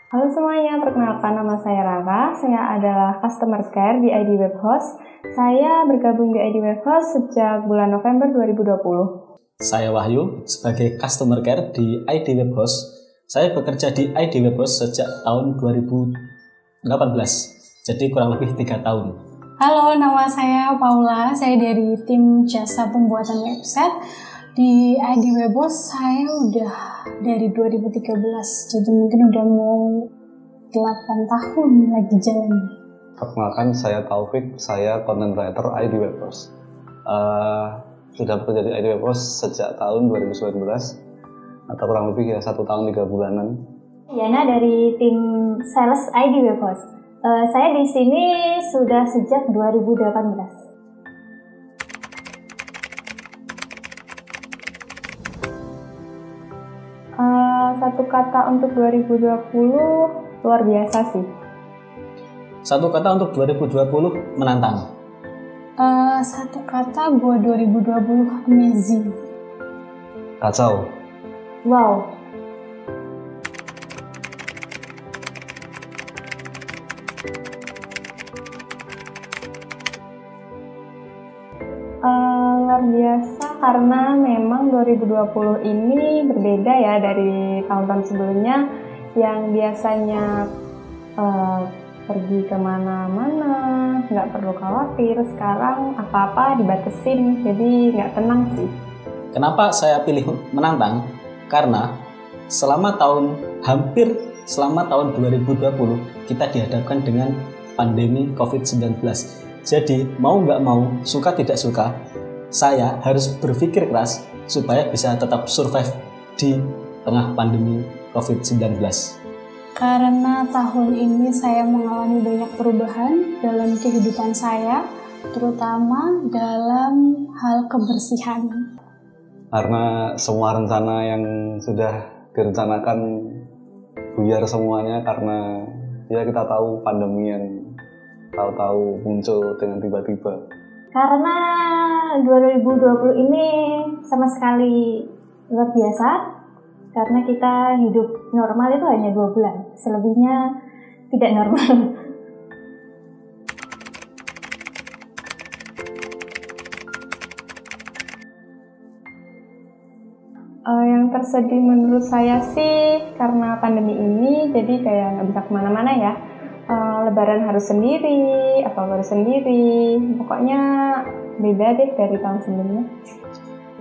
Halo semuanya, perkenalkan nama saya Rara. Saya adalah customer care di ID Web Host. Saya bergabung di ID Web Host sejak bulan November 2020. Saya Wahyu, sebagai customer care di ID Web Host. Saya bekerja di ID Web Host sejak tahun 2018, jadi kurang lebih 3 tahun. Halo, nama saya Paula. Saya dari tim jasa pembuatan website. Di ID Web Host saya udah dari 2013, jadi mungkin udah mau 8 tahun lagi jalan. Perkenalkan, saya Taufik, saya content writer ID Web Host. Sudah bekerja di ID Web Host sejak tahun 2019, atau kurang lebih ya 1 tahun 3 bulanan. Yana dari tim sales ID Web Host. Saya di sini sudah sejak 2018. Satu kata untuk 2020 luar biasa sih. Satu kata untuk 2020 menantang. Satu kata buat 2020 amazing. Kacau. Wow. Luar biasa karena memang 2020 ini berbeda ya dari tahun-tahun sebelumnya yang biasanya pergi kemana-mana, nggak perlu khawatir. Sekarang apa-apa dibatesin, jadi nggak tenang sih. Kenapa saya pilih menantang? Karena hampir selama tahun 2020 kita dihadapkan dengan pandemi COVID-19. Jadi mau nggak mau, suka tidak suka, saya harus berpikir keras supaya bisa tetap survive di tengah pandemi COVID-19. Karena tahun ini saya mengalami banyak perubahan dalam kehidupan saya, terutama dalam hal kebersihan. Karena semua rencana yang sudah direncanakan buyar semuanya karena ya kita tahu pandemi yang tahu-tahu muncul dengan tiba-tiba. Karena 2020 ini sama sekali luar biasa, karena kita hidup normal itu hanya 2 bulan, selebihnya tidak normal. Yang tersedih menurut saya sih karena pandemi ini, jadi kayak nggak bisa kemana-mana ya. Lebaran harus sendiri, apa baru sendiri, pokoknya beda deh dari tahun sebelumnya.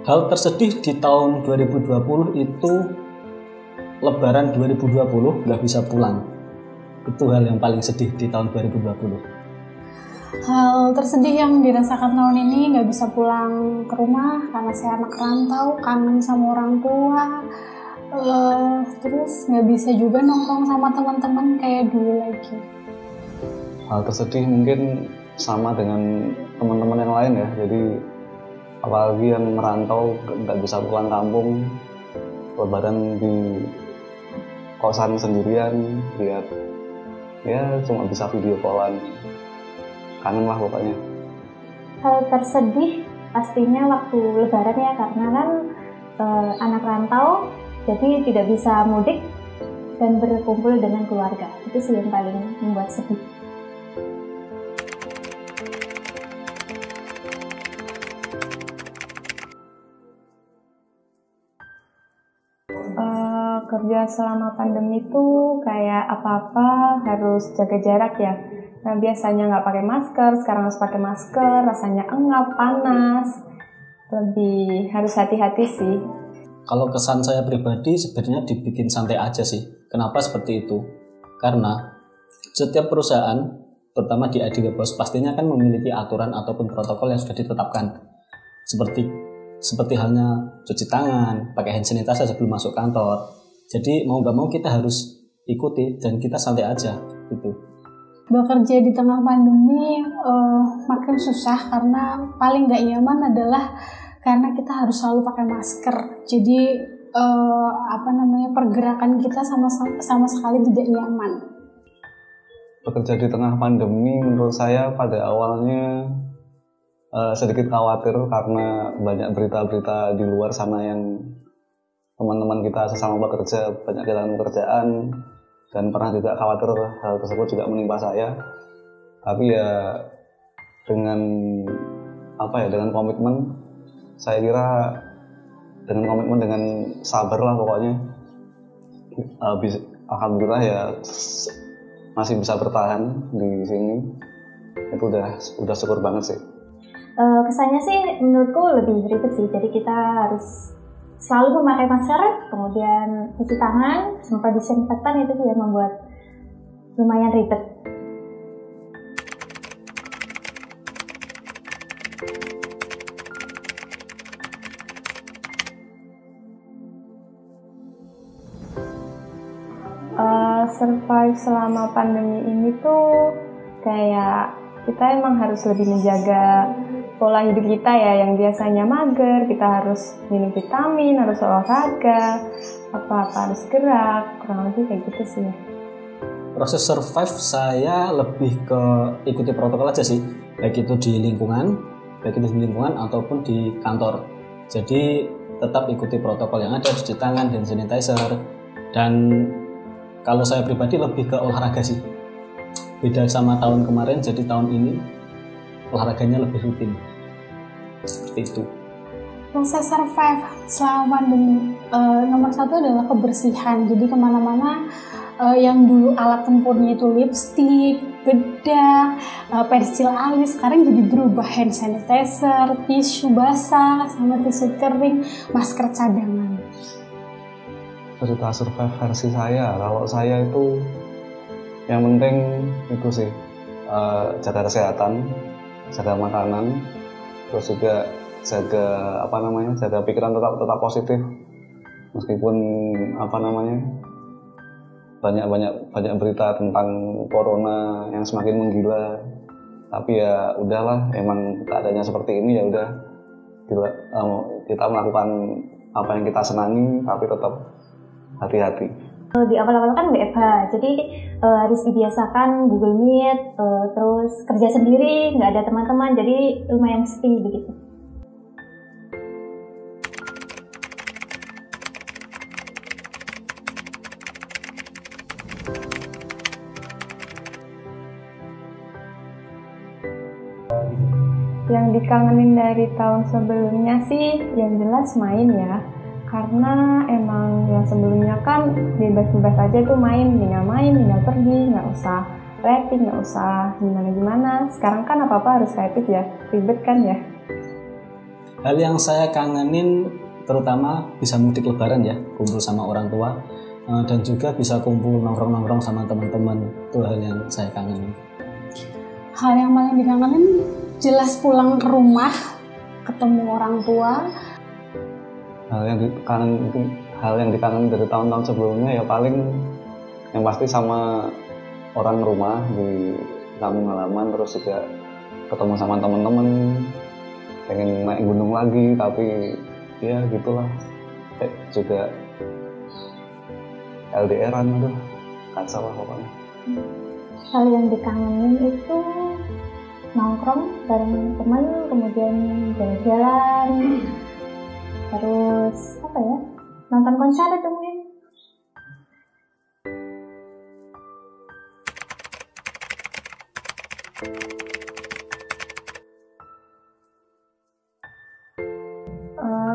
Hal tersedih di tahun 2020 itu Lebaran 2020 nggak bisa pulang. Itu hal yang paling sedih di tahun 2020. Hal tersedih yang dirasakan tahun ini nggak bisa pulang ke rumah karena saya anak rantau, kangen sama orang tua. Terus nggak bisa juga nongkrong sama teman-teman kayak dulu lagi. Hal tersedih mungkin sama dengan teman-teman yang lain ya, jadi apalagi yang merantau nggak bisa pulang kampung, lebaran di kosan sendirian, lihat ya cuma bisa video callan, kangen lah pokoknya. Hal tersedih pastinya waktu lebaran ya, karena kan anak rantau jadi tidak bisa mudik dan berkumpul dengan keluarga. Itu sih yang paling membuat sedih. Kerja selama pandemi itu kayak apa-apa harus jaga jarak ya. Nah, biasanya nggak pakai masker, sekarang harus pakai masker, rasanya engap, panas. Lebih harus hati-hati sih. Kalau kesan saya pribadi sebenarnya dibikin santai aja sih. Kenapa seperti itu? Karena setiap perusahaan, terutama di ID Web Host, pastinya kan memiliki aturan ataupun protokol yang sudah ditetapkan. Seperti halnya cuci tangan, pakai hand sanitizer sebelum masuk kantor. Jadi mau nggak mau kita harus ikuti dan kita santai aja gitu. Bekerja di tengah pandemi makin susah karena paling nggak nyaman adalah karena kita harus selalu pakai masker. Jadi pergerakan kita sama sekali tidak nyaman. Bekerja di tengah pandemi menurut saya pada awalnya sedikit khawatir karena banyak berita-berita di luar sana yang teman-teman kita sesama pekerja banyak kehilangan pekerjaan dan pernah juga khawatir hal tersebut juga menimpa saya. Tapi ya dengan dengan komitmen, saya kira dengan komitmen, dengan sabar lah pokoknya, alhamdulillah ya masih bisa bertahan di sini. Itu udah syukur banget sih. Kesannya sih menurutku lebih ribet sih. Jadi kita harus selalu memakai masker, kemudian cuci tangan, sempat disinfektan, itu yang membuat lumayan ribet. Survive selama pandemi ini tuh kayak kita emang harus lebih menjaga pola hidup kita ya, yang biasanya mager, kita harus minum vitamin, harus olahraga, apa-apa harus gerak, kurang lebih kayak gitu sih. Proses survive saya lebih ke ikuti protokol aja sih, baik itu di lingkungan ataupun di kantor. Jadi tetap ikuti protokol yang ada, cuci tangan, hand sanitizer, dan kalau saya pribadi lebih ke olahraga sih. Beda sama tahun kemarin, jadi tahun ini olahraganya lebih rutin. Seperti itu. Proses survive selama pandemi nomor satu adalah kebersihan. Jadi kemana-mana yang dulu alat tempurnya itu lipstick, bedak, pensil alis, sekarang jadi berubah hand sanitizer, tisu basah, sama tisu kering, masker cadangan. Cerita survive versi saya, kalau saya itu yang penting itu sih jaga kesehatan, jaga makanan, terus juga jaga pikiran tetap positif, meskipun banyak berita tentang corona yang semakin menggila, tapi ya udahlah, emang keadaannya seperti ini, ya udah kita melakukan apa yang kita senangi, tapi tetap hati-hati. Di awal-awal kan WFH, jadi harus dibiasakan Google Meet, terus kerja sendiri, nggak ada teman-teman, jadi lumayan sepi begitu. Yang dikangenin dari tahun sebelumnya sih yang jelas main ya, karena emang yang sebelumnya kan bebas-bebas aja tuh main, tinggal pergi, nggak usah rapid, nggak usah gimana-gimana. Sekarang kan apa-apa harus rapid ya, ribet kan ya. Hal yang saya kangenin terutama bisa mudik lebaran ya, kumpul sama orang tua, dan juga bisa kumpul nongkrong-nongkrong sama teman-teman. Itu hal yang saya kangenin. Hal yang paling dikangenin jelas pulang ke rumah, ketemu orang tua. Hal yang dikangenin dari tahun-tahun sebelumnya ya paling yang pasti sama orang rumah di kampung halaman, terus juga ketemu sama teman-teman, pengen naik gunung lagi, tapi ya gitulah, juga LDR-an tuh kacau lah pokoknya. Hal yang dikangenin itu nongkrong bareng teman, kemudian jalan-jalan, terus nonton konser itu mungkin.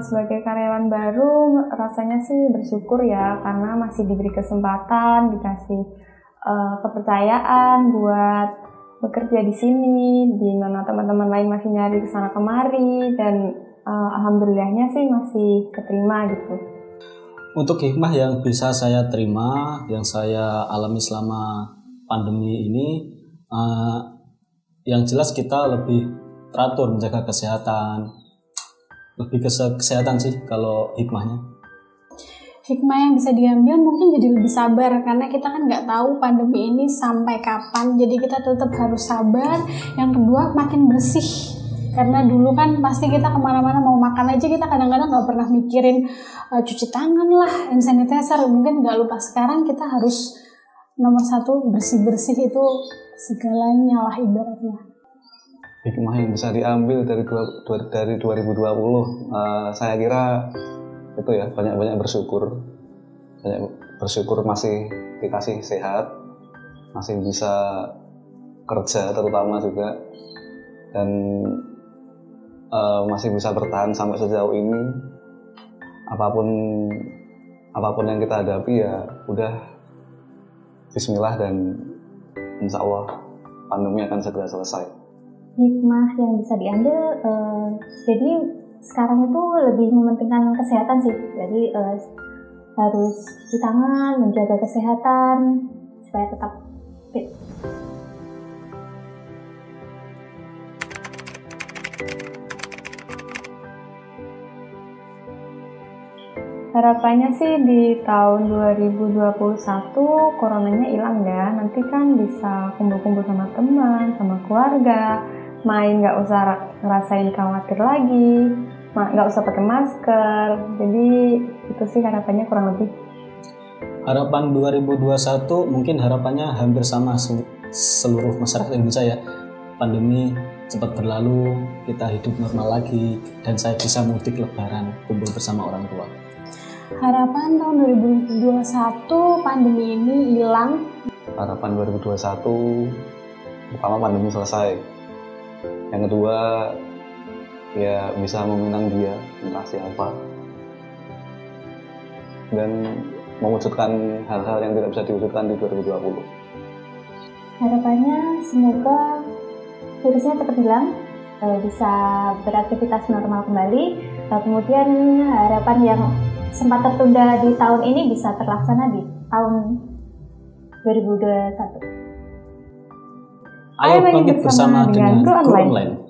Sebagai karyawan baru rasanya sih bersyukur ya, karena masih diberi kesempatan, dikasih kepercayaan buat bekerja di sini, di mana teman-teman lain masih nyari kesana kemari, dan alhamdulillahnya sih masih keterima gitu. Untuk hikmah yang bisa saya terima, yang saya alami selama pandemi ini, yang jelas kita lebih teratur menjaga kesehatan, lebih ke kesehatan sih kalau hikmahnya. Hikmah yang bisa diambil mungkin jadi lebih sabar, karena kita kan nggak tahu pandemi ini sampai kapan, jadi kita tetap harus sabar. Yang kedua, makin bersih, karena dulu kan pasti kita kemana-mana mau makan aja kita kadang-kadang nggak pernah mikirin cuci tangan lah, hand sanitizer, mungkin nggak lupa. Sekarang kita harus nomor satu, bersih-bersih itu segalanya lah ibaratnya. Hikmah yang bisa diambil dari 2020, saya kira itu ya, banyak-banyak bersyukur, bersyukur masih dikasih sehat, masih bisa kerja terutama juga, dan masih bisa bertahan sampai sejauh ini. Apapun yang kita hadapi ya udah bismillah, dan insya Allah pandemi akan segera selesai. Hikmah yang bisa diambil, jadi sekarang itu lebih mementingkan kesehatan sih. Jadi harus cuci tangan, menjaga kesehatan supaya tetap fit. Harapannya sih di tahun 2021 coronanya hilang ya. Nanti kan bisa kumpul-kumpul sama teman, sama keluarga, main nggak usah ngerasain khawatir lagi, nggak usah pakai masker. Jadi itu sih harapannya kurang lebih. Harapan 2021 mungkin harapannya hampir sama seluruh masyarakat Indonesia ya. Pandemi cepat berlalu, kita hidup normal lagi, dan saya bisa mudik lebaran kumpul bersama orang tua. Harapan tahun 2021 pandemi ini hilang. Harapan 2021 pertama pandemi selesai. Yang kedua ya bisa meminang dia, entah siapa, dan mewujudkan hal-hal yang tidak bisa diwujudkan di 2020. Harapannya semoga virusnya cepat hilang, bisa beraktivitas normal kembali. Kemudian harapan yang sempat tertunda di tahun ini bisa terlaksana di tahun 2021. Ayo bangkit bersama dengan Go Online.